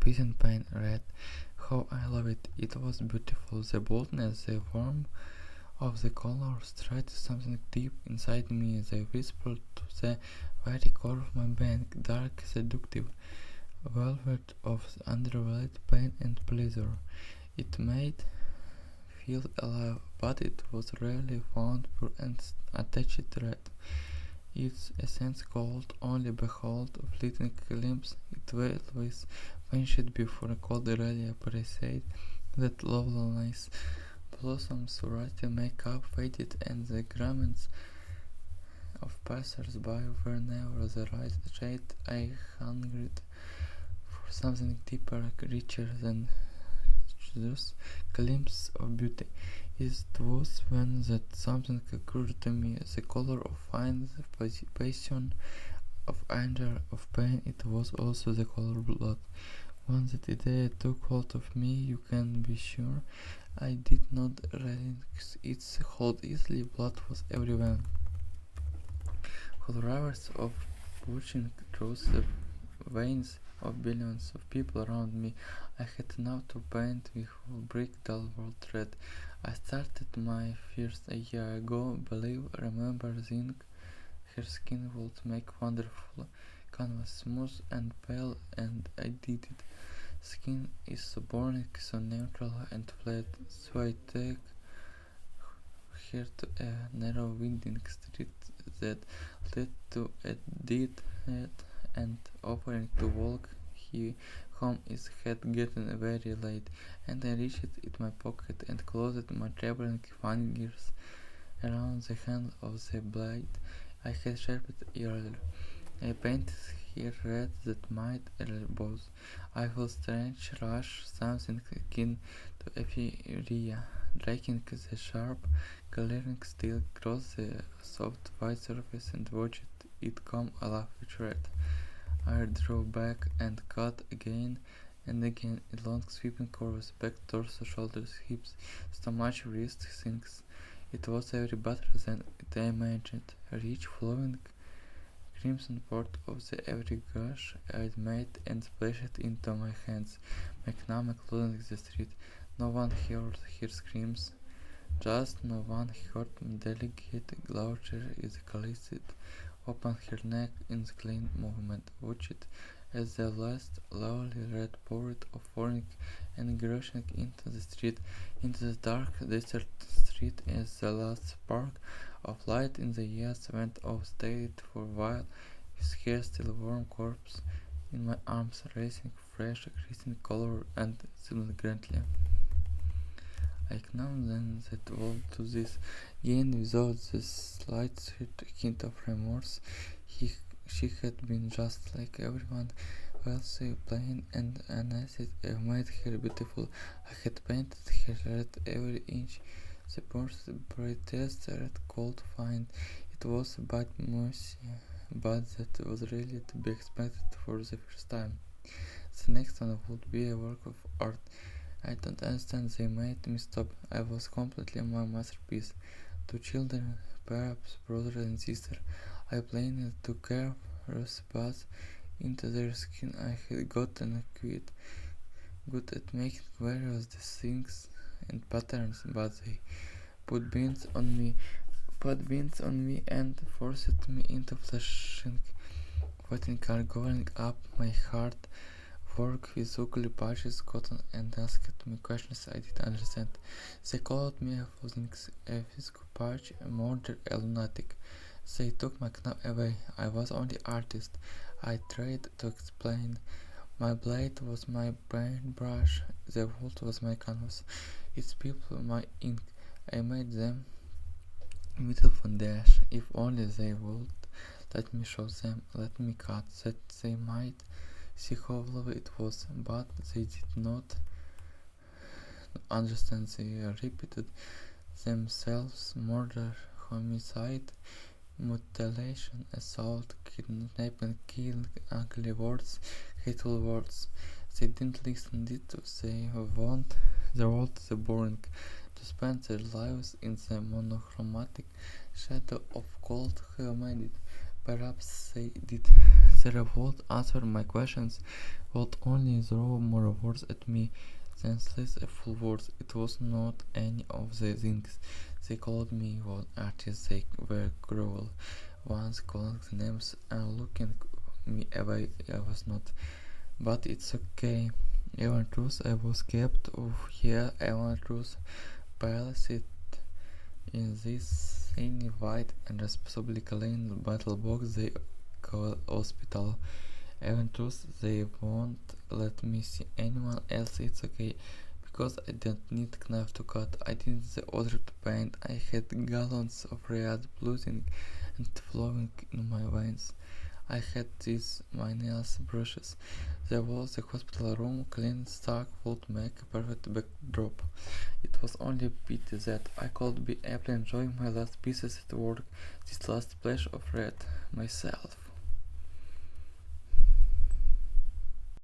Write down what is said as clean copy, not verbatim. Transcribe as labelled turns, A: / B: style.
A: peasant paint red. How I love it. It was beautiful. The boldness, the warmth of the color struck something deep inside me. They whispered to the very core of my being, dark, seductive, velvet of undervelvet pain and pleasure. It made feel alive, but it was rarely found pure and attached red. Its essence could only behold a fleeting glimpse. It always vanished before I could really appreciate that loveliness. Blossoms, rusty makeup faded, and the garments of passers-by were never the right shade. I hungered for something deeper, richer than just glimpse of beauty. It was when that something occurred to me, the color of fire, the passion of anger, of pain. It was also the color of blood. Once that idea took hold of me, you can be sure I did not relax its hold easily. Blood was everywhere. Whole rivers of pushing through the veins of billions of people around me. I had enough to paint the whole brick dull world red. I started my first a year ago. Believe, remember, zinc. Her skin would make wonderful canvas, smooth and pale, and I did it. Skin is so boring, so neutral and flat, so I take her to a narrow winding street that led to a dead head, and offering to walk home is had gotten very late, and I reached it in my pocket and closed my trembling fingers around the handle of the blade I had sharpened earlier. I painted here red that might both. I felt strange rush, something akin to euphoria, dragging the sharp, glaring steel across the soft white surface and watched it come alive with red. I drew back and cut again and again in long sweeping curves, back, torso, shoulders, hips, stomach, wrists, things. It was every better than I imagined, a rich, flowing, crimson part of the every gush I'd made and splashed into my hands, making now closing the street. No one heard her screams, just no one heard my delicate gloucher is collected open her neck in the clean movement, watched as the last lovely red poured of falling and rushing into the street, into the dark desert street as the last spark of light in the east went off, stayed for a while, his hair still warm corpse in my arms, racing fresh crimson color and silently. I acknowledged that all to this gain without the slightest hint of remorse. She had been just like everyone else, plain and honest. I made her beautiful. I had painted her red every inch. The brightest red cold find. It was a bad mercy, but that was really to be expected for the first time. The next one would be a work of art. I don't understand, they made me stop. I was completely my masterpiece. Two children, perhaps brother and sister. I planned to carve rose buds into their skin. I had gotten quite good at making various things and patterns, but they put beans on me and forced me into flashing, fighting going up my heart. Work with ugly patches, cotton, and asked me questions I didn't understand. They called me a physical patch, a murder, a lunatic. They took my knife away. I was only artist. I tried to explain. My blade was my paintbrush. The wood was my canvas. Its people my ink. I made them beautiful dash. If only they would let me show them, let me cut, that they might see how lovely it was, but they did not understand. They repeated themselves: murder, homicide, mutilation, assault, kidnapping, killing, ugly words, hateful words. They didn't listen, did they want the world the boring, to spend their lives in the monochromatic shadow of cold humanity? Perhaps they did. the revolt answered my questions, would only throw more words at me, senseless full words. It was not any of the things they called me. What artists they were cruel. Once calling the names and looking me away, I was not. But it's okay. Even truth I was kept of here, even truth palace in this tiny white and responsibly clean battle box they call hospital. Even truth they won't let me see anyone else. It's okay because I didn't need knife to cut. I didn't the order to paint. I had gallons of red blood and flowing in my veins. I had these my nails brushes. There was the hospital room, clean, stark, would make a perfect backdrop. It was only a pity that I could be able enjoying my last pieces at work, this last splash of red myself.